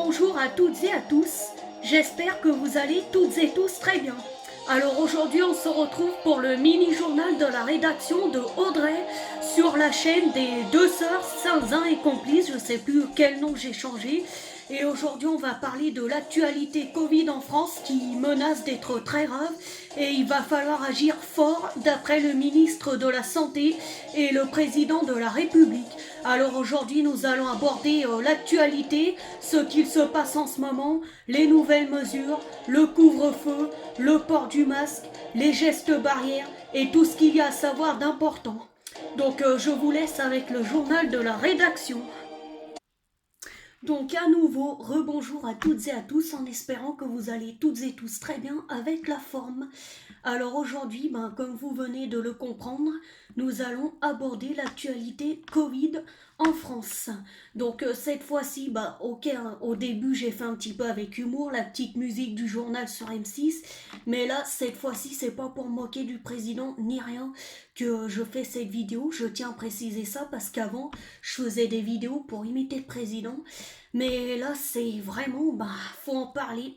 Bonjour à toutes et à tous, j'espère que vous allez toutes et tous très bien. Alors aujourd'hui on se retrouve pour le mini-journal de la rédaction de Audrey sur la chaîne des deux sœurs Saint-Zin et complices, je ne sais plus quel nom j'ai changé. Et aujourd'hui on va parler de l'actualité Covid en France qui menace d'être très grave et il va falloir agir fort d'après le ministre de la Santé et le président de la République. Alors aujourd'hui nous allons aborder l'actualité, ce qu'il se passe en ce moment, les nouvelles mesures, le couvre-feu, le port du masque, les gestes barrières et tout ce qu'il y a à savoir d'important. Donc je vous laisse avec le journal de la rédaction. Donc à nouveau, rebonjour à toutes et à tous en espérant que vous allez toutes et tous très bien avec la forme. Alors aujourd'hui, comme vous venez de le comprendre, nous allons aborder l'actualité Covid en France. Donc cette fois-ci, ok, hein, au début j'ai fait un petit peu avec humour la petite musique du journal sur M6, mais là cette fois-ci c'est pas pour moquer du président ni rien que je fais cette vidéo. Je tiens à préciser ça parce qu'avant je faisais des vidéos pour imiter le président, mais là c'est vraiment, faut en parler.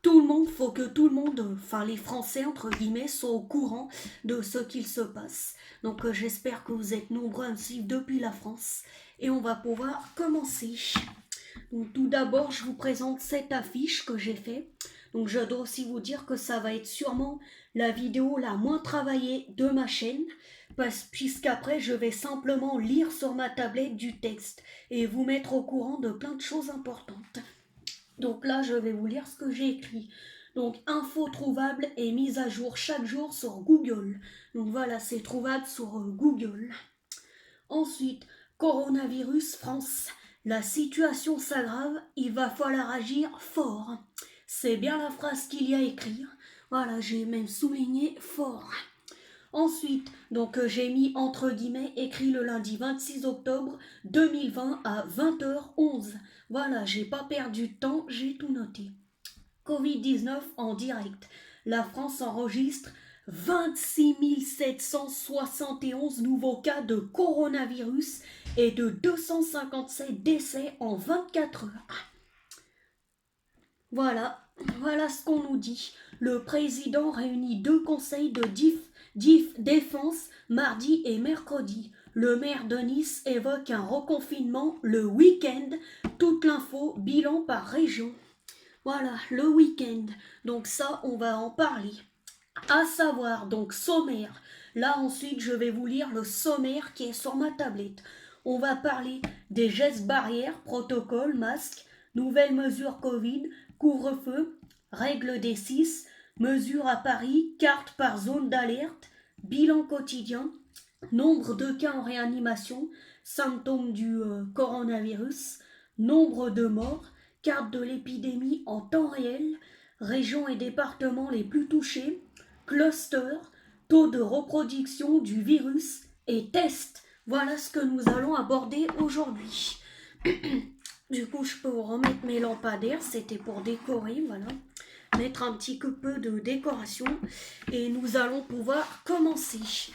Tout le monde, faut que tout le monde, enfin les Français entre guillemets, soient au courant de ce qu'il se passe. Donc j'espère que vous êtes nombreux à me suivre depuis la France et on va pouvoir commencer. Donc tout d'abord, je vous présente cette affiche que j'ai fait. Donc je dois aussi vous dire que ça va être sûrement la vidéo la moins travaillée de ma chaîne, puisqu'après je vais simplement lire sur ma tablette du texte et vous mettre au courant de plein de choses importantes. Donc là, je vais vous lire ce que j'ai écrit. Donc, info trouvable et mise à jour chaque jour sur Google. Donc voilà, c'est trouvable sur Google. Ensuite, coronavirus France. La situation s'aggrave, il va falloir agir fort. C'est bien la phrase qu'il y a écrite. Voilà, j'ai même souligné fort. Ensuite, j'ai mis entre guillemets écrit le lundi 26 octobre 2020 à 20h11. Voilà, j'ai pas perdu de temps, j'ai tout noté. Covid-19 en direct. La France enregistre 26 771 nouveaux cas de coronavirus et de 257 décès en 24 heures. Voilà ce qu'on nous dit. Le président réunit deux conseils de défense mardi et mercredi. Le maire de Nice évoque un reconfinement le week-end. Toute l'info, bilan par région. Voilà, le week-end. Donc ça, on va en parler. À savoir, donc sommaire. Là ensuite, je vais vous lire le sommaire qui est sur ma tablette. On va parler des gestes barrières, protocole, masque, nouvelles mesures Covid, couvre-feu, règles des 6, mesures à Paris, carte par zone d'alerte, bilan quotidien, nombre de cas en réanimation, symptômes du coronavirus, nombre de morts, carte de l'épidémie en temps réel, régions et départements les plus touchés, cluster, taux de reproduction du virus et tests. Voilà ce que nous allons aborder aujourd'hui. Du coup, je peux vous remettre mes lampadaires, c'était pour décorer, voilà. Mettre un petit peu de décoration et nous allons pouvoir commencer.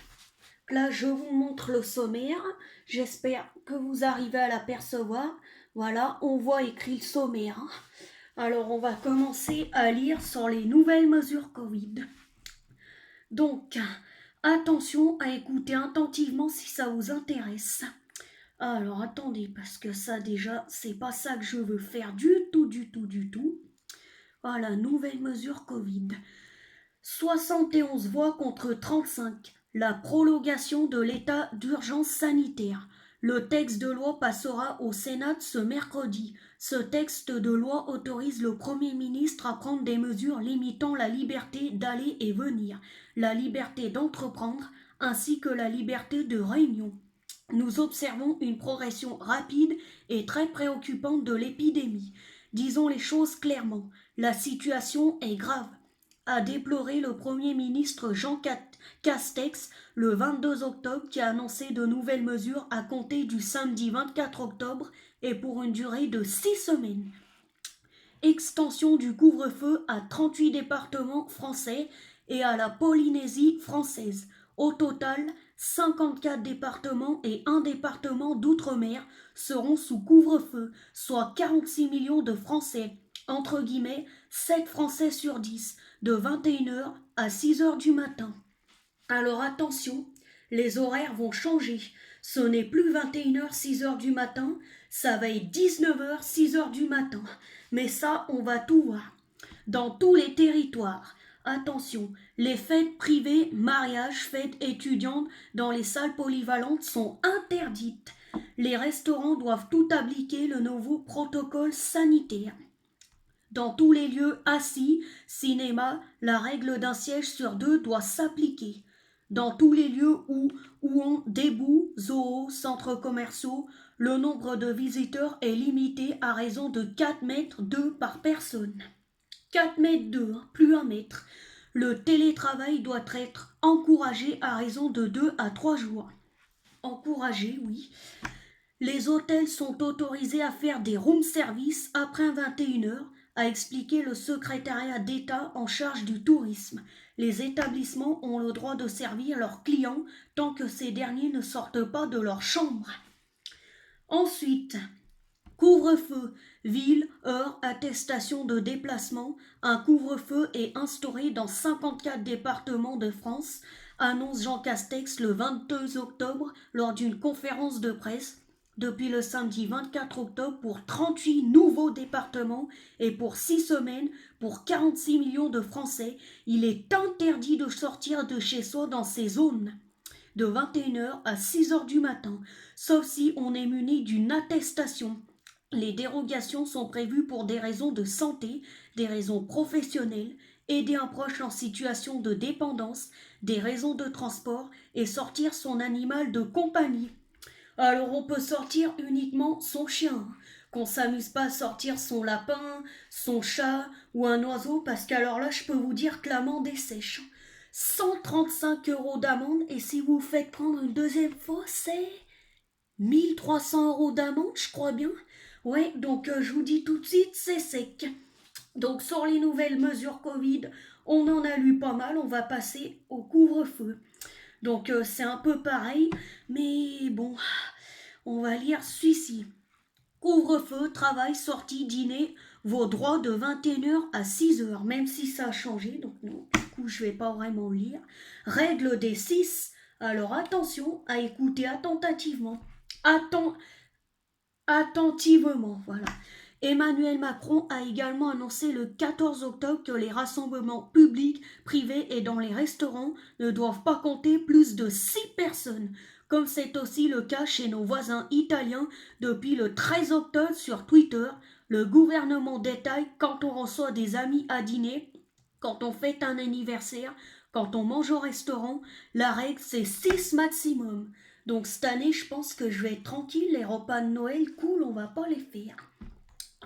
Là, je vous montre le sommaire. J'espère que vous arrivez à l'apercevoir. Voilà, on voit écrit le sommaire. Alors, on va commencer à lire sur les nouvelles mesures Covid. Donc, attention à écouter attentivement si ça vous intéresse. Alors, attendez, parce que ça déjà, c'est pas ça que je veux faire du tout. Voilà, nouvelle mesure Covid. 71 voix contre 35. La prolongation de l'état d'urgence sanitaire. Le texte de loi passera au Sénat ce mercredi. Ce texte de loi autorise le Premier ministre à prendre des mesures limitant la liberté d'aller et venir, la liberté d'entreprendre, ainsi que la liberté de réunion. Nous observons une progression rapide et très préoccupante de l'épidémie. Disons les choses clairement, la situation est grave, a déploré le Premier ministre Jean Castex le 22 octobre qui a annoncé de nouvelles mesures à compter du samedi 24 octobre et pour une durée de 6 semaines. Extension du couvre-feu à 38 départements français et à la Polynésie française. Au total, 54 départements et un département d'outre-mer seront sous couvre-feu, soit 46 millions de Français, entre guillemets 7 Français sur 10, de 21h à 6h du matin. Alors attention, les horaires vont changer. Ce n'est plus 21h, 6h du matin, ça va être 19h, 6h du matin. Mais ça, on va tout voir. Dans tous les territoires, attention, les fêtes privées, mariages, fêtes étudiantes dans les salles polyvalentes sont interdites. Les restaurants doivent tout appliquer le nouveau protocole sanitaire. Dans tous les lieux assis, cinéma, la règle d'un siège sur 2 doit s'appliquer. Dans tous les lieux où on déboue, zoos, centres commerciaux, le nombre de visiteurs est limité à raison de 4 mètres 2 par personne. 4 mètres 2, plus 1 mètre. Le télétravail doit être encouragé à raison de 2 à 3 jours. Encouragé, oui. Les hôtels sont autorisés à faire des room service après 21h, a expliqué le secrétariat d'État en charge du tourisme. Les établissements ont le droit de servir leurs clients tant que ces derniers ne sortent pas de leur chambre. Ensuite, couvre-feu, ville, heure, attestation de déplacement. Un couvre-feu est instauré dans 54 départements de France, annonce Jean Castex le 22 octobre lors d'une conférence de presse. Depuis le samedi 24 octobre pour 38 nouveaux départements et pour 6 semaines pour 46 millions de Français, il est interdit de sortir de chez soi dans ces zones de 21h à 6h du matin, sauf si on est muni d'une attestation. Les dérogations sont prévues pour des raisons de santé, des raisons professionnelles, aider un proche en situation de dépendance, des raisons de transport et sortir son animal de compagnie. Alors on peut sortir uniquement son chien, qu'on s'amuse pas à sortir son lapin, son chat ou un oiseau parce qu'alors là je peux vous dire que l'amende est sèche. 135 € d'amende et si vous faites prendre une deuxième fois c'est 1300 € d'amende je crois bien. Ouais donc je vous dis tout de suite c'est sec. Donc sur les nouvelles mesures Covid on en a lu pas mal, on va passer au couvre-feu. Donc c'est un peu pareil, mais bon, on va lire celui-ci. Couvre-feu, travail, sortie, dîner, vos droits de 21h à 6h, même si ça a changé, donc non, du coup je vais pas vraiment lire. Règle des 6, alors attention à écouter attentivement. Attentivement, voilà. Emmanuel Macron a également annoncé le 14 octobre que les rassemblements publics, privés et dans les restaurants ne doivent pas compter plus de 6 personnes, comme c'est aussi le cas chez nos voisins italiens depuis le 13 octobre sur Twitter. Le gouvernement détaille quand on reçoit des amis à dîner, quand on fête un anniversaire, quand on mange au restaurant, la règle c'est 6 maximum. Donc cette année, je pense que je vais être tranquille, les repas de Noël, cool, on va pas les faire.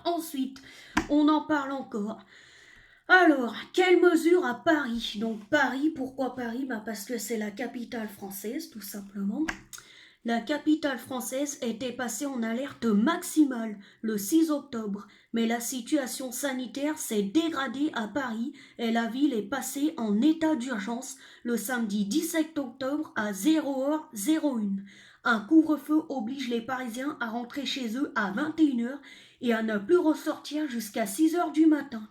Ensuite, on en parle encore. Alors, quelles mesures à Paris? Donc Paris, pourquoi Paris? Parce que c'est la capitale française, tout simplement. La capitale française était passée en alerte maximale le 6 octobre, mais la situation sanitaire s'est dégradée à Paris et la ville est passée en état d'urgence le samedi 17 octobre à 0h01. Un couvre-feu oblige les Parisiens à rentrer chez eux à 21h et à ne plus ressortir jusqu'à 6h du matin.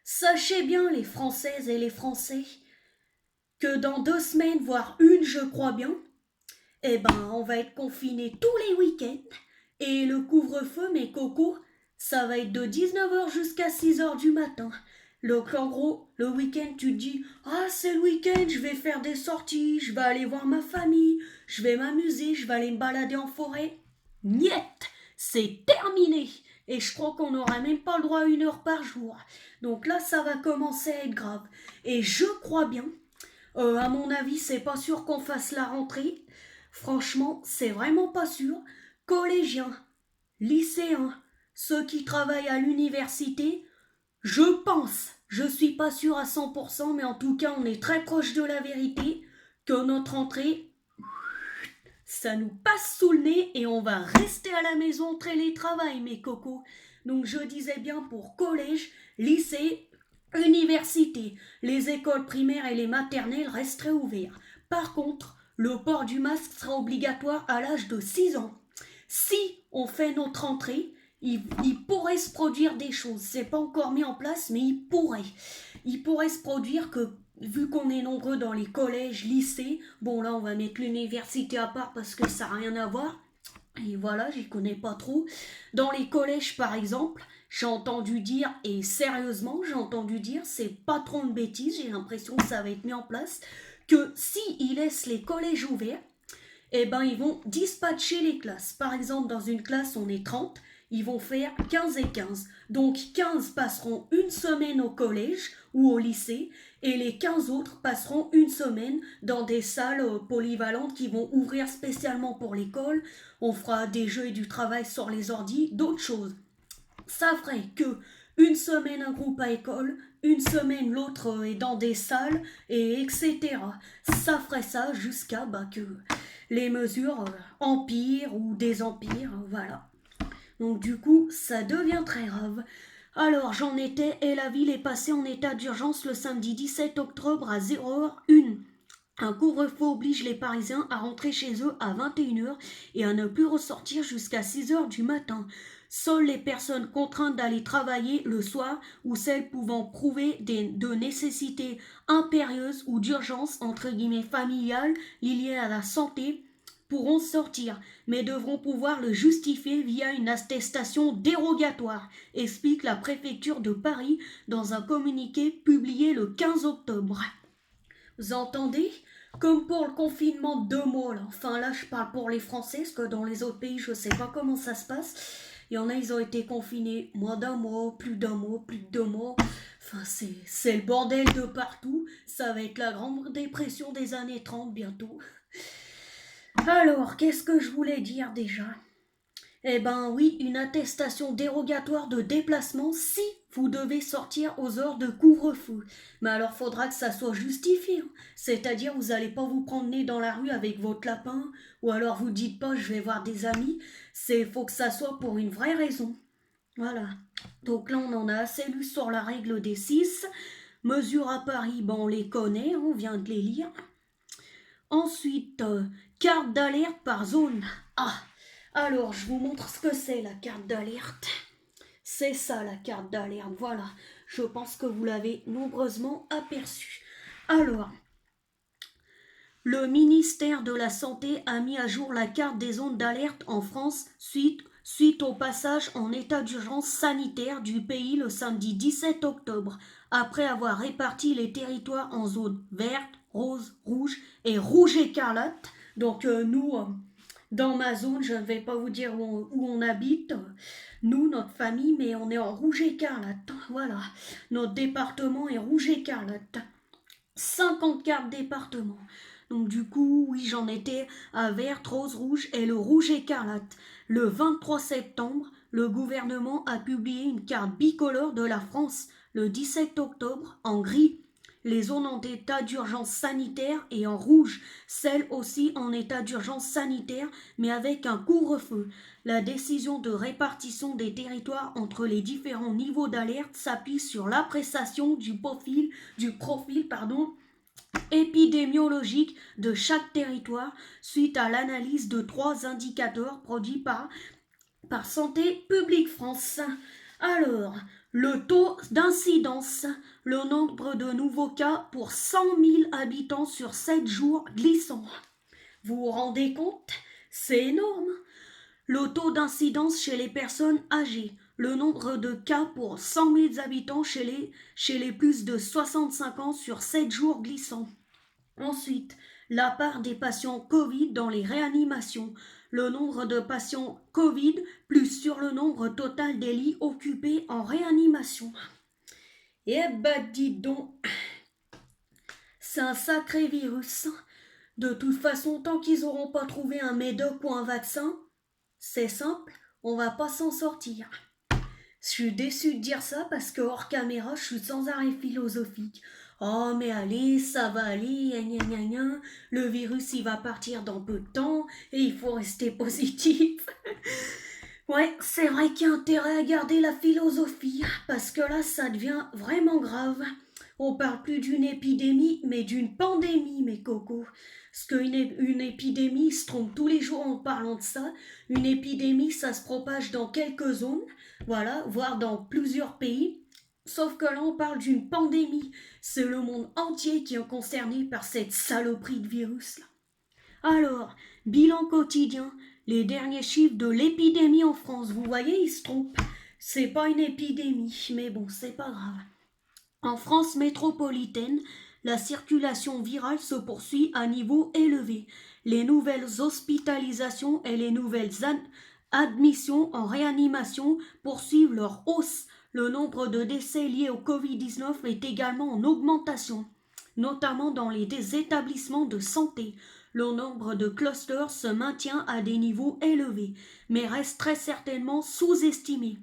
Sachez bien les Françaises et les Français que dans 2 semaines, voire une je crois bien, on va être confinés tous les week-ends. Et le couvre-feu, mes cocos, ça va être de 19h jusqu'à 6h du matin. Donc en gros, le week-end, tu te dis « Ah, c'est le week-end, je vais faire des sorties, je vais aller voir ma famille, je vais m'amuser, je vais aller me balader en forêt. » Niet, c'est terminé. Et je crois qu'on n'aura même pas le droit à 1 heure par jour. Donc là, ça va commencer à être grave. Et je crois bien, à mon avis, c'est pas sûr qu'on fasse la rentrée. Franchement, c'est vraiment pas sûr. Collégiens, lycéens, ceux qui travaillent à l'université, je pense, je suis pas sûr à 100%, mais en tout cas, on est très proche de la vérité, que notre rentrée, ça nous passe sous le nez et on va rester à la maison télétravail, mes cocos. Donc je disais bien pour collège, lycée, université, les écoles primaires et les maternelles resteraient ouvertes. Par contre, Le port du masque sera obligatoire à l'âge de 6 ans. Si on fait notre entrée, il pourrait se produire des choses. C'est pas encore mis en place, mais il pourrait. Il pourrait se produire que, vu qu'on est nombreux dans les collèges, lycées, bon là on va mettre l'université à part parce que ça n'a rien à voir. Et voilà, j'y connais pas trop. Dans les collèges par exemple, j'ai entendu dire, et sérieusement j'ai entendu dire, c'est pas trop de bêtises, j'ai l'impression que ça va être mis en place, que si ils laissent les collèges ouverts, eh ben, ils vont dispatcher les classes. Par exemple, dans une classe, on est 30, ils vont faire 15 et 15. Donc 15 passeront une semaine au collège ou au lycée et les 15 autres passeront une semaine dans des salles polyvalentes qui vont ouvrir spécialement pour l'école. On fera des jeux et du travail sur les ordis, d'autres choses. Ça ferait que une semaine un groupe à école, une semaine l'autre est dans des salles, et etc. Ça ferait ça jusqu'à que les mesures empirent ou désempirent, voilà. Donc du coup, ça devient très grave. Alors j'en étais et la ville est passée en état d'urgence le samedi 17 octobre à 0h01. Un couvre-feu oblige les Parisiens à rentrer chez eux à 21h et à ne plus ressortir jusqu'à 6h du matin. Seules les personnes contraintes d'aller travailler le soir ou celles pouvant prouver de nécessité impérieuse ou d'urgence entre guillemets familiale liée à la santé pourront sortir, mais devront pouvoir le justifier via une attestation dérogatoire, explique la préfecture de Paris dans un communiqué publié le 15 octobre. Vous entendez? Comme pour le confinement de 2 mois, là. Enfin là je parle pour les Français, parce que dans les autres pays je sais pas comment ça se passe. Il y en a, ils ont été confinés moins d'un mois, plus d'un mois, plus de 2 mois. Enfin c'est le bordel de partout. Ça va être la grande dépression des années 30 bientôt. Alors, qu'est-ce que je voulais dire déjà? Eh ben oui, une attestation dérogatoire de déplacement si vous devez sortir aux heures de couvre-feu. Mais alors faudra que ça soit justifié. C'est-à-dire vous allez pas vous promener dans la rue avec votre lapin ou alors vous dites pas je vais voir des amis. Faut que ça soit pour une vraie raison. Voilà. Donc là on en a assez lu sur la règle des 6. Mesures à Paris, ben on les connaît, on vient de les lire. Ensuite, carte d'alerte par zone. Ah, alors je vous montre ce que c'est la carte d'alerte. C'est ça la carte d'alerte, voilà. Je pense que vous l'avez nombreusement aperçu. Alors, le ministère de la Santé a mis à jour la carte des zones d'alerte en France suite au passage en état d'urgence sanitaire du pays le samedi 17 octobre, après avoir réparti les territoires en zones vertes, roses, rouges et rouge écarlate. Donc nous, dans ma zone, je ne vais pas vous dire où on habite, nous, notre famille, mais on est en rouge écarlate. Voilà, notre département est rouge écarlate. 54 départements. Donc du coup, oui, j'en étais à vert, rose, rouge et le rouge écarlate. Le 23 septembre, le gouvernement a publié une carte bicolore de la France. Le 17 octobre, en gris, les zones en état d'urgence sanitaire et en rouge, celles aussi en état d'urgence sanitaire, mais avec un couvre-feu. La décision de répartition des territoires entre les différents niveaux d'alerte s'appuie sur l'appréciation du profil épidémiologique de chaque territoire suite à l'analyse de 3 indicateurs produits par Santé publique France. Alors, le taux d'incidence, le nombre de nouveaux cas pour 100 000 habitants sur 7 jours glissant. Vous vous rendez compte? C'est énorme. Le taux d'incidence chez les personnes âgées, le nombre de cas pour 100 000 habitants chez les plus de 65 ans sur 7 jours glissants. Ensuite, la part des patients Covid dans les réanimations, le nombre de patients Covid plus sur le nombre total des lits occupés en réanimation. Eh ben dis donc, c'est un sacré virus. De toute façon, tant qu'ils n'auront pas trouvé un médoc ou un vaccin, c'est simple, on va pas s'en sortir. Je suis déçue de dire ça parce que hors caméra, je suis sans arrêt philosophique. Oh mais allez, ça va aller, gna gna gna. Le virus il va partir dans peu de temps et il faut rester positif. Ouais, c'est vrai qu'il y a intérêt à garder la philosophie parce que là ça devient vraiment grave. On parle plus d'une épidémie mais d'une pandémie mes cocos. Parce qu'une épidémie, il se trompe tous les jours en parlant de ça. Une épidémie, ça se propage dans quelques zones, voilà, voire dans plusieurs pays. Sauf que là, on parle d'une pandémie. C'est le monde entier qui est concerné par cette saloperie de virus-là. Alors, bilan quotidien, les derniers chiffres de l'épidémie en France. Vous voyez, ils se trompent. C'est pas une épidémie, mais bon, c'est pas grave. En France métropolitaine, la circulation virale se poursuit à niveau élevé. Les nouvelles hospitalisations et les nouvelles admissions en réanimation poursuivent leur hausse. Le nombre de décès liés au Covid-19 est également en augmentation, notamment dans les établissements de santé. Le nombre de clusters se maintient à des niveaux élevés, mais reste très certainement sous-estimé.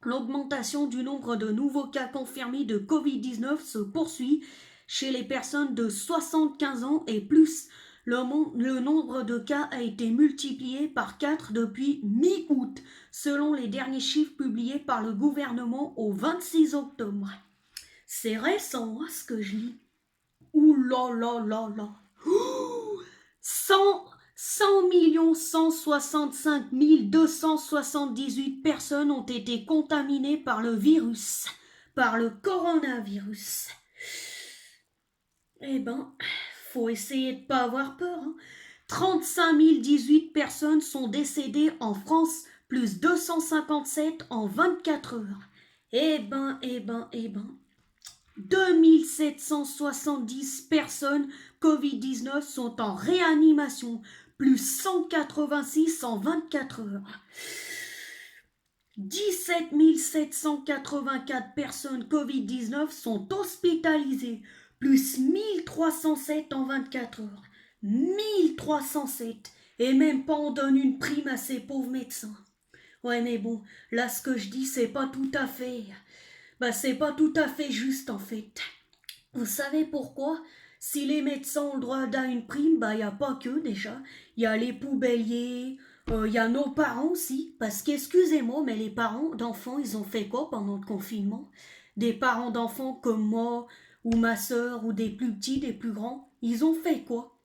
L'augmentation du nombre de nouveaux cas confirmés de Covid-19 se poursuit chez les personnes de 75 ans et plus. Le nombre de cas a été multiplié par 4 depuis mi-août, selon les derniers chiffres publiés par le gouvernement au 26 octobre. C'est récent, hein, ce que je lis. Ouh là là là là. 100 165 278 personnes ont été contaminées par le virus, par le coronavirus. Eh ben, faut essayer de pas avoir peur. 35 018 personnes sont décédées en France, plus 257 en 24 heures. Eh ben. 2770 personnes Covid-19 sont en réanimation, plus 186 en 24 heures. 17 784 personnes Covid-19 sont hospitalisées, plus 1307 en 24 heures. 1307. Et même pas on donne une prime à ces pauvres médecins. Ouais, mais bon, là ce que je dis, c'est pas tout à fait juste en fait. Vous savez pourquoi? Si les médecins ont le droit à une prime, il n'y a pas que déjà. Il y a les poubelliers, il y a nos parents aussi. Parce qu'excusez-moi, mais les parents d'enfants, ils ont fait quoi pendant le confinement? Des parents d'enfants comme moi, ou ma soeur, ou des plus petits, des plus grands, ils ont fait quoi?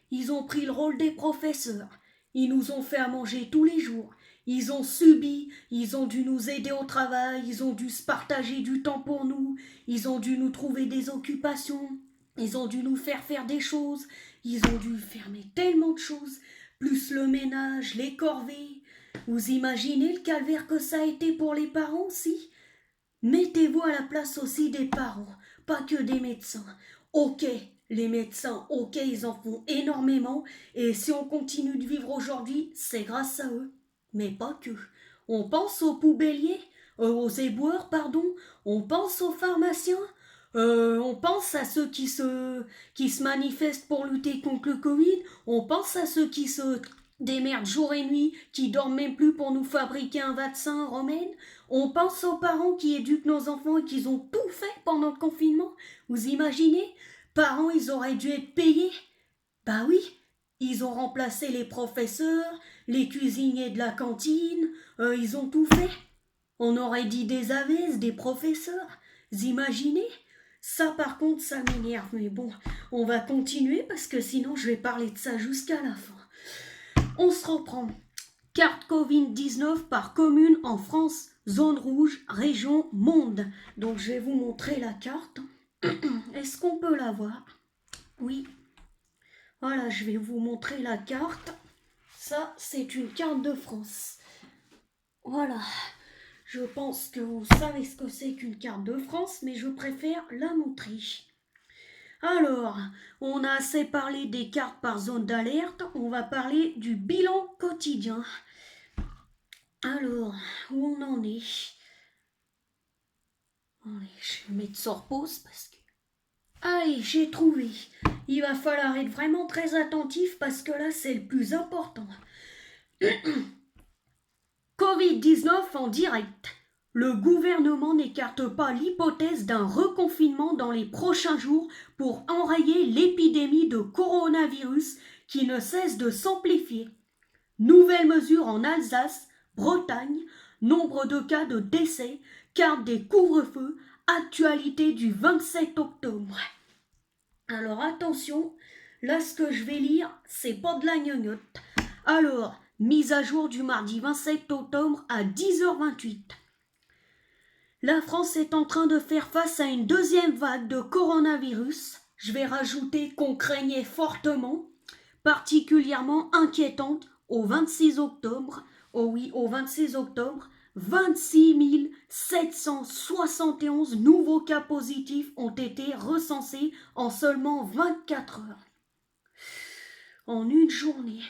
Ils ont pris le rôle des professeurs. Ils nous ont fait à manger tous les jours. Ils ont subi, ils ont dû nous aider au travail, ils ont dû se partager du temps pour nous, ils ont dû nous trouver des occupations, ils ont dû nous faire des choses, ils ont dû faire tellement de choses, plus le ménage, les corvées. Vous imaginez le calvaire que ça a été pour les parents aussi? Mettez-vous à la place aussi des parents, pas que des médecins. Ok, les médecins, ok, ils en font énormément, et si on continue de vivre aujourd'hui, c'est grâce à eux. Mais pas que. On pense aux poubelliers, aux éboueurs, pardon, on pense aux pharmaciens, on pense à ceux qui se manifestent pour lutter contre le Covid, on pense à ceux qui se démerdent jour et nuit, qui dorment même plus pour nous fabriquer un vaccin romaine, on pense aux parents qui éduquent nos enfants et qui ont tout fait pendant le confinement. Vous imaginez? Parents, ils auraient dû être payés. Bah oui, ils ont remplacé les professeurs, les cuisiniers de la cantine, ils ont tout fait. On aurait dit des avaises, des professeurs. Vous imaginez? Ça par contre, ça m'énerve. Mais bon, on va continuer parce que sinon je vais parler de ça jusqu'à la fin. On se reprend. Carte Covid-19 par commune en France, zone rouge, région, monde. Donc je vais vous montrer la carte. Est-ce qu'on peut la voir? Oui. Voilà, je vais vous montrer la carte. Ça, c'est une carte de France. Voilà. Je pense que vous savez ce que c'est qu'une carte de France, mais je préfère la montrer. Alors, on a assez parlé des cartes par zone d'alerte, on va parler du bilan quotidien. Alors, où on en est? Allez, je vais mettre sur pause parce que... Allez, j'ai trouvé. Il va falloir être vraiment très attentif parce que là, c'est le plus important. Covid-19 en direct. Le gouvernement n'écarte pas l'hypothèse d'un reconfinement dans les prochains jours pour enrayer l'épidémie de coronavirus qui ne cesse de s'amplifier. Nouvelles mesures en Alsace, Bretagne, nombre de cas de décès, carte des couvre-feux, actualité du 27 octobre. Alors attention, là ce que je vais lire, c'est pas de la gnognotte. Alors, mise à jour du mardi 27 octobre à 10h28. La France est en train de faire face à une deuxième vague de coronavirus. Je vais rajouter qu'on craignait fortement, particulièrement inquiétante au 26 octobre. Oh oui, au 26 octobre, 26 771 nouveaux cas positifs ont été recensés en seulement 24 heures. En une journée.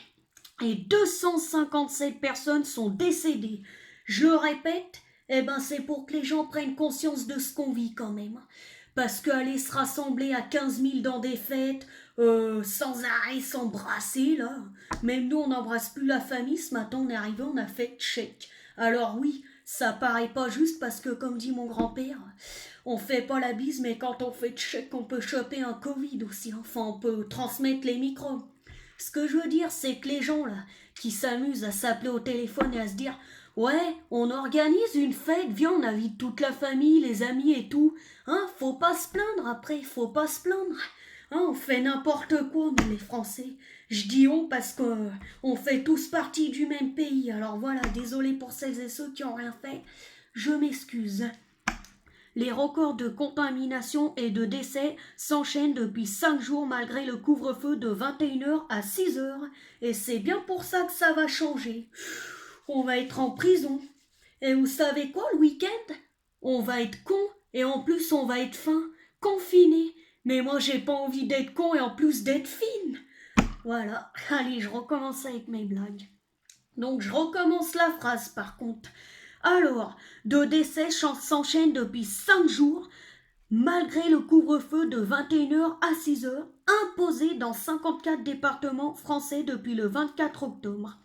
Et 257 personnes sont décédées. Je le répète, c'est pour que les gens prennent conscience de ce qu'on vit quand même. Parce qu'aller se rassembler à 15 000 dans des fêtes, sans arrêt, s'embrasser, là. Même nous, on n'embrasse plus la famille. Ce matin, on est arrivé, on a fait check. Alors oui, ça paraît pas juste parce que, comme dit mon grand-père, on fait pas la bise, mais quand on fait check, on peut choper un Covid aussi. Enfin, on peut transmettre les microbes. Ce que je veux dire, c'est que les gens, là, qui s'amusent à s'appeler au téléphone et à se dire « Ouais, on organise une fête, viens, on invite toute la famille, les amis et tout. Hein, faut pas se plaindre après, faut pas se plaindre. Hein, on fait n'importe quoi, nous, les Français. Je dis on parce que on fait tous partie du même pays. Alors voilà, désolé pour celles et ceux qui ont rien fait. Je m'excuse. » Les records de contamination et de décès s'enchaînent depuis 5 jours malgré le couvre-feu de 21h à 6h. Et c'est bien pour ça que ça va changer. On va être en prison. Et vous savez quoi, le week-end? On va être con et en plus on va être fin, confiné. Mais moi j'ai pas envie d'être con et en plus d'être fine. Voilà, allez, je recommence avec mes blagues. Donc je recommence la phrase par contre. Alors, de décès s'enchaînent depuis 5 jours, malgré le couvre-feu de 21h à 6h, imposé dans 54 départements français depuis le 24 octobre,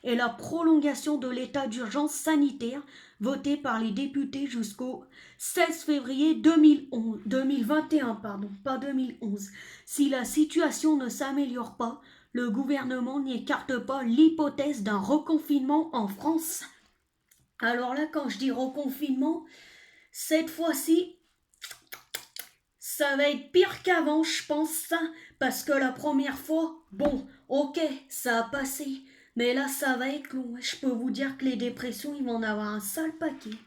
et la prolongation de l'état d'urgence sanitaire voté par les députés jusqu'au 16 février 2021, pas 2011. Si la situation ne s'améliore pas, le gouvernement n'écarte pas l'hypothèse d'un reconfinement en France. Alors là, quand je dis reconfinement, cette fois-ci, ça va être pire qu'avant, je pense, parce que la première fois, bon, ok, ça a passé, mais là, ça va être long. Je peux vous dire que les dépressions, ils vont en avoir un sale paquet.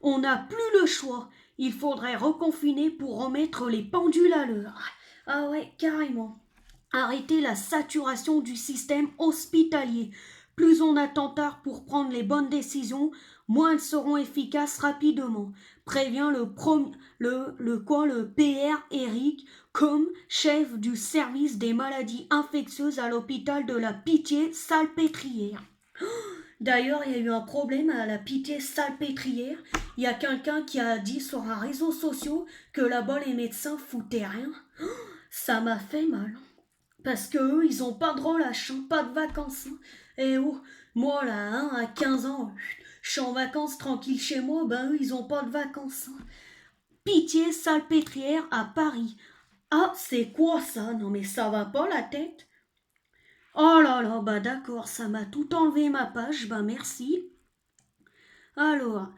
On n'a plus le choix. Il faudrait reconfiner pour remettre les pendules à l'heure. Ah ouais, carrément. Arrêter la saturation du système hospitalier. Plus on attend tard pour prendre les bonnes décisions, moins elles seront efficaces rapidement, prévient le PR Eric, comme chef du service des maladies infectieuses à l'hôpital de la Pitié-Salpêtrière. D'ailleurs, il y a eu un problème à la Pitié-Salpêtrière. Il y a quelqu'un qui a dit sur un réseau social que là-bas les médecins foutaient rien. Ça m'a fait mal. Parce que eux, ils ont pas de relâche, pas de vacances. Et oh, moi là, à 15 ans, je suis en vacances tranquille chez moi, eux, ils ont pas de vacances. Pitié-Salpêtrière à Paris. Ah, c'est quoi ça? Non mais ça va pas la tête? Oh là là, d'accord, ça m'a tout enlevé ma page, merci. Alors,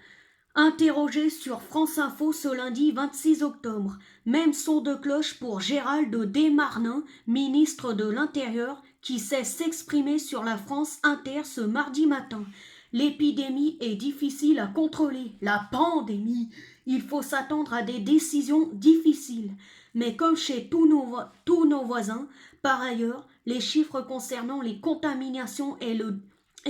interrogé sur France Info ce lundi 26 octobre. Même son de cloche pour Gérald Desmarnins, ministre de l'Intérieur, qui sait s'exprimer sur la France Inter ce mardi matin. L'épidémie est difficile à contrôler. La pandémie. Il faut s'attendre à des décisions difficiles. Mais comme chez tous nos voisins, par ailleurs, les chiffres concernant les contaminations et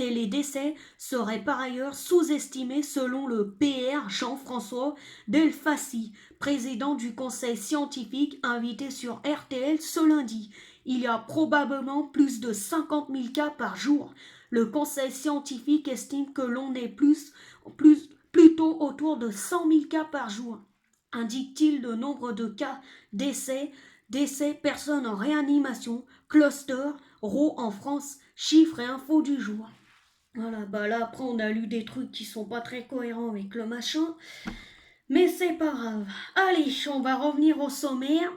les décès seraient par ailleurs sous-estimés selon le PR Jean-François Delfassi, président du conseil scientifique invité sur RTL ce lundi. Il y a probablement plus de 50 000 cas par jour. Le conseil scientifique estime que l'on est plutôt autour de 100 000 cas par jour. Indique-t-il le nombre de cas décès, personnes en réanimation, cluster, RAW en France, chiffres et infos du jour. Voilà, là après on a lu des trucs qui sont pas très cohérents avec le machin, mais c'est pas grave. Allez, on va revenir au sommaire.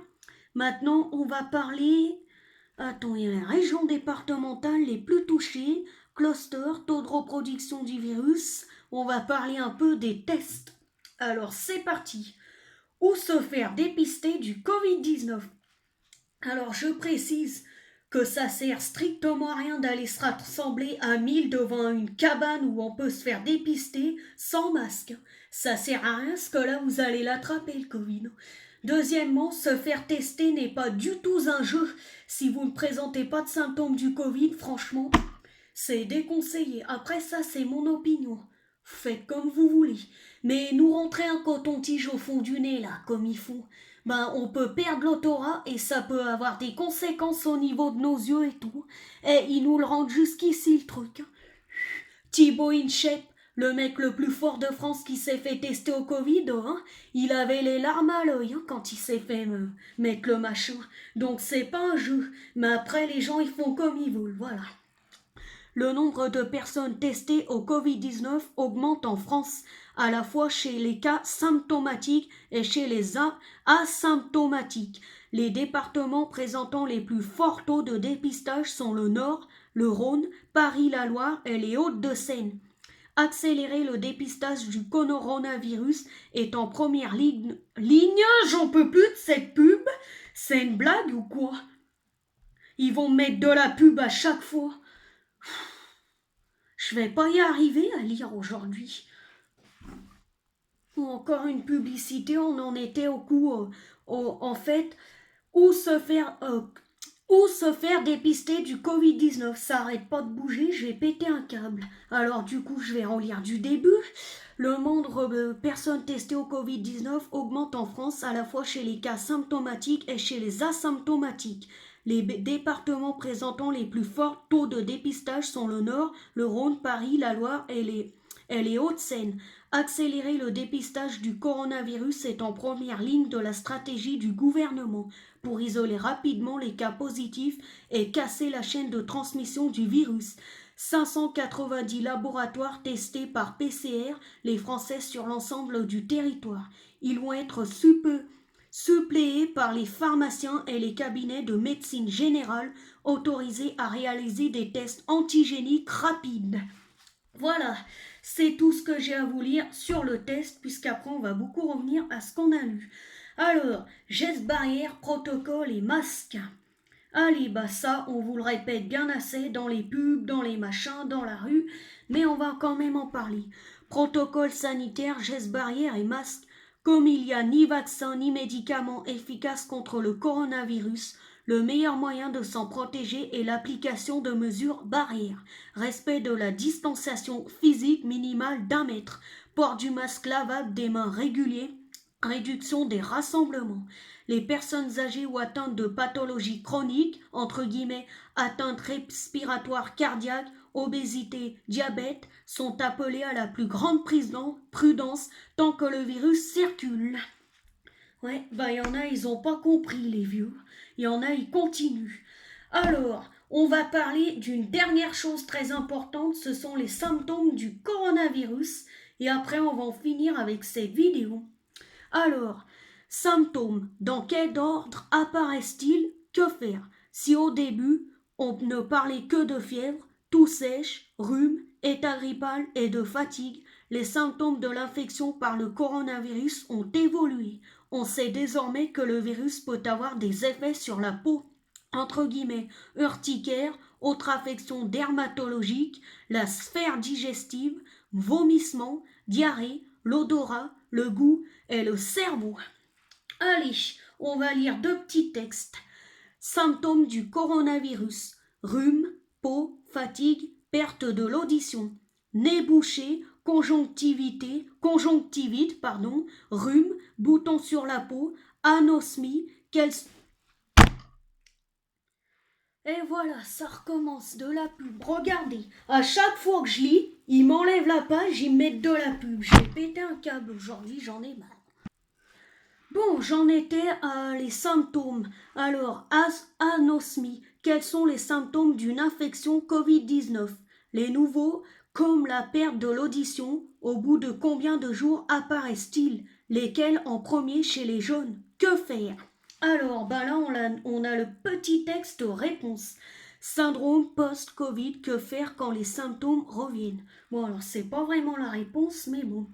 Maintenant on va parler, il y a les régions départementales les plus touchées, cluster, taux de reproduction du virus. On va parler un peu des tests. Alors c'est parti. Où se faire dépister du Covid-19? Alors je précise que ça sert strictement à rien d'aller se rassembler à 1000 devant une cabane où on peut se faire dépister sans masque. Ça sert à rien parce que là vous allez l'attraper le Covid. Deuxièmement, se faire tester n'est pas du tout un jeu. Si vous ne présentez pas de symptômes du Covid, franchement, c'est déconseillé. Après ça, c'est mon opinion. Faites comme vous voulez. Mais nous rentrer un coton-tige au fond du nez, là, comme ils font, ben on peut perdre l'odorat et ça peut avoir des conséquences au niveau de nos yeux et tout. Et ils nous le rendent jusqu'ici, le truc. Thibaut Inchep, le mec le plus fort de France qui s'est fait tester au Covid, hein, il avait les larmes à l'œil hein, quand il s'est fait mettre le machin. Donc c'est pas un jeu. Mais après, les gens, ils font comme ils veulent, voilà. Le nombre de personnes testées au Covid-19 augmente en France, à la fois chez les cas symptomatiques et chez les asymptomatiques. Les départements présentant les plus forts taux de dépistage sont le Nord, le Rhône, Paris-la-Loire et les Hauts-de-Seine. Accélérer le dépistage du coronavirus est en première ligne. J'en peux plus de cette pub. C'est une blague ou quoi? Ils vont mettre de la pub à chaque fois. Je vais pas y arriver à lire aujourd'hui. Ou encore une publicité, on en était au coup, en fait, où se faire, dépister du Covid-19. Ça arrête pas de bouger, je vais péter un câble. Alors du coup, je vais en lire du début. Le nombre de personnes testées au Covid-19 augmente en France à la fois chez les cas symptomatiques et chez les asymptomatiques. Les départements présentant les plus forts taux de dépistage sont le Nord, le Rhône, Paris, la Loire et les Hauts-de-Seine. Accélérer le dépistage du coronavirus est en première ligne de la stratégie du gouvernement pour isoler rapidement les cas positifs et casser la chaîne de transmission du virus. 590 laboratoires testés par PCR, les Français sur l'ensemble du territoire. Ils vont être suppléés par les pharmaciens et les cabinets de médecine générale autorisés à réaliser des tests antigéniques rapides. Voilà, c'est tout ce que j'ai à vous lire sur le test, puisqu'après on va beaucoup revenir à ce qu'on a lu. Alors, gestes barrières, protocole et masques. Allez, bah ça, on vous le répète bien assez dans les pubs, dans les machins, dans la rue, mais on va quand même en parler. Protocole sanitaire, gestes barrières et masques. Comme il n'y a ni vaccin ni médicament efficace contre le coronavirus, le meilleur moyen de s'en protéger est l'application de mesures barrières. Respect de la distanciation physique minimale d'1 mètre. Port du masque lavable des mains régulier. Réduction des rassemblements. Les personnes âgées ou atteintes de pathologies chroniques, entre guillemets, atteintes respiratoires cardiaques, obésité, diabète, sont appelées à la plus grande prudence tant que le virus circule. Ouais, bah y en a, ils ont pas compris les vieux. Il y en a, ils continuent. Alors, on va parler d'une dernière chose très importante, ce sont les symptômes du coronavirus. Et après, on va en finir avec cette vidéo. Alors, symptômes, dans quel ordre apparaissent-ils? Que faire? Si au début, on ne parlait que de fièvre, toux sèche, rhume, état grippal et de fatigue, les symptômes de l'infection par le coronavirus ont évolué. On sait désormais que le virus peut avoir des effets sur la peau, entre guillemets, urticaire, autre affection dermatologique, la sphère digestive, vomissement, diarrhée, l'odorat, le goût et le cerveau. Allez, on va lire 2 petits textes. Symptômes du coronavirus. Rhume, peau, fatigue, perte de l'audition. Nez bouché, conjonctivite, rhume, boutons sur la peau, anosmie, Et voilà, ça recommence de la pub. Regardez, à chaque fois que je lis, ils m'enlèvent la page, ils mettent de la pub. J'ai pété un câble aujourd'hui, j'en ai marre. Bon, j'en étais à les symptômes. Alors, anosmie, quels sont les symptômes d'une infection Covid-19? Les nouveaux, comme la perte de l'audition, au bout de combien de jours apparaissent-ils? Lesquels en premier chez les jeunes? Que faire? Alors, ben là, on a le petit texte réponse. Syndrome post-Covid, que faire quand les symptômes reviennent? Bon, alors, c'est pas vraiment la réponse, mais bon.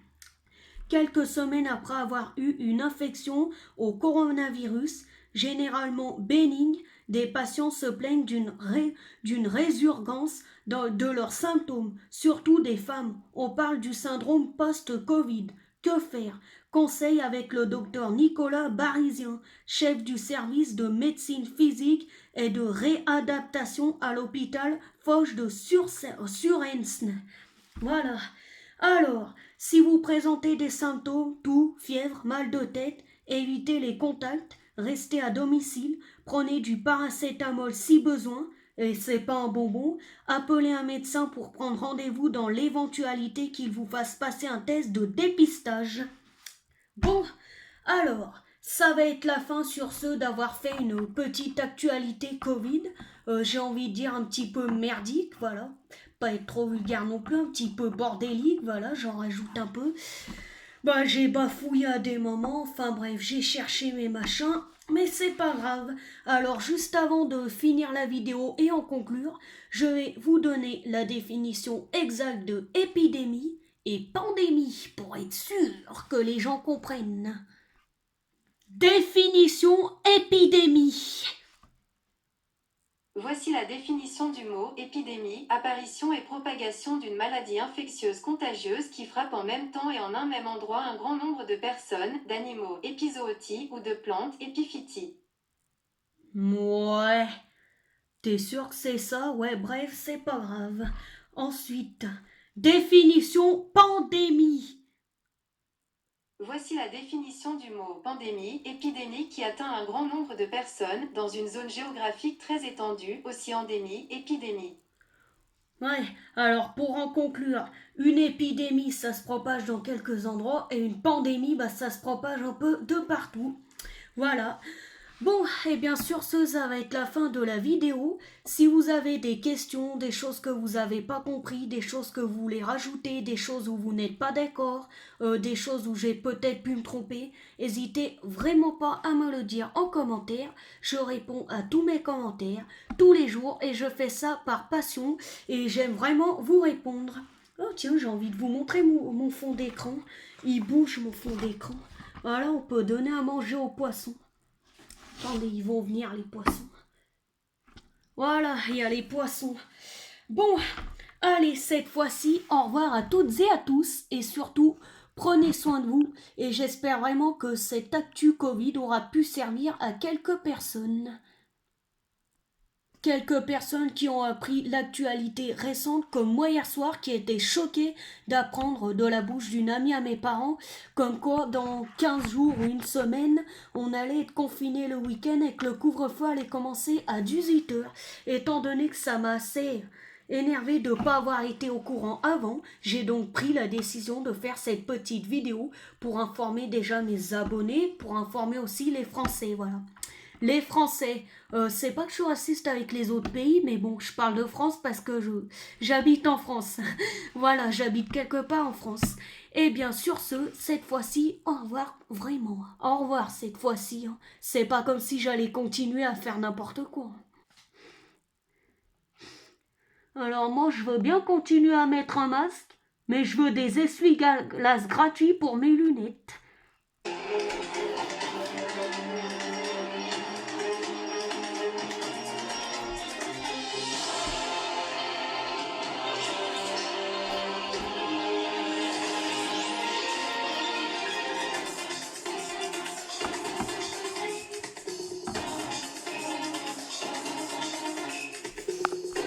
Quelques semaines après avoir eu une infection au coronavirus, généralement bénignes, des patients se plaignent d'une résurgence de leurs symptômes, surtout des femmes. On parle du syndrome post-Covid. Que faire? Conseil avec le docteur Nicolas Barizien, chef du service de médecine physique et de réadaptation à l'hôpital Foch de Suresnes. Voilà. Alors, si vous présentez des symptômes, toux, fièvre, mal de tête, évitez les contacts, restez à domicile, prenez du paracétamol si besoin, et c'est pas un bonbon, appelez un médecin pour prendre rendez-vous dans l'éventualité qu'il vous fasse passer un test de dépistage. Bon, alors, ça va être la fin sur ce d'avoir fait une petite actualité Covid. J'ai envie de dire un petit peu merdique, voilà. Pas être trop vulgaire non plus, un petit peu bordélique, voilà, j'en rajoute un peu. Bah, j'ai bafouillé à des moments, enfin bref, j'ai cherché mes machins, mais c'est pas grave. Alors, juste avant de finir la vidéo et en conclure, je vais vous donner la définition exacte de épidémie et pandémie pour être sûr que les gens comprennent. Définition épidémie. Voici la définition du mot épidémie, apparition et propagation d'une maladie infectieuse contagieuse qui frappe en même temps et en un même endroit un grand nombre de personnes, d'animaux, épizooties ou de plantes, épiphyties. Ouais, t'es sûr que c'est ça? Ouais, bref, c'est pas grave. Ensuite, définition pandémie. Voici la définition du mot pandémie, épidémie qui atteint un grand nombre de personnes dans une zone géographique très étendue, aussi endémie, épidémie. Ouais, alors pour en conclure, une épidémie ça se propage dans quelques endroits et une pandémie bah ça se propage un peu de partout. Voilà. Bon, et bien sûr, ça va être la fin de la vidéo. Si vous avez des questions, des choses que vous n'avez pas compris, des choses que vous voulez rajouter, des choses où vous n'êtes pas d'accord, des choses où j'ai peut-être pu me tromper, n'hésitez vraiment pas à me le dire en commentaire. Je réponds à tous mes commentaires tous les jours et je fais ça par passion et j'aime vraiment vous répondre. Oh tiens, j'ai envie de vous montrer mon fond d'écran. Il bouge mon fond d'écran. Voilà, on peut donner à manger aux poissons. Attendez, ils vont venir les poissons. Voilà, il y a les poissons. Bon, allez, cette fois-ci, au revoir à toutes et à tous. Et surtout, prenez soin de vous. Et j'espère vraiment que cette actu Covid aura pu servir à quelques personnes. Quelques personnes qui ont appris l'actualité récente, comme moi hier soir, qui était choquée d'apprendre de la bouche d'une amie à mes parents, comme quoi dans 15 jours ou une semaine, on allait être confiné le week-end et que le couvre-feu allait commencer à 18h. Étant donné que ça m'a assez énervé de ne pas avoir été au courant avant, j'ai donc pris la décision de faire cette petite vidéo pour informer déjà mes abonnés, pour informer aussi les Français, voilà. Les Français, c'est pas que je suis raciste avec les autres pays, mais bon, je parle de France parce que j'habite en France. Voilà, j'habite quelque part en France. Et bien sur ce, cette fois-ci, au revoir, vraiment. Au revoir cette fois-ci. Hein. C'est pas comme si j'allais continuer à faire n'importe quoi. Alors moi, je veux bien continuer à mettre un masque, mais je veux des essuie-glaces gratuits pour mes lunettes.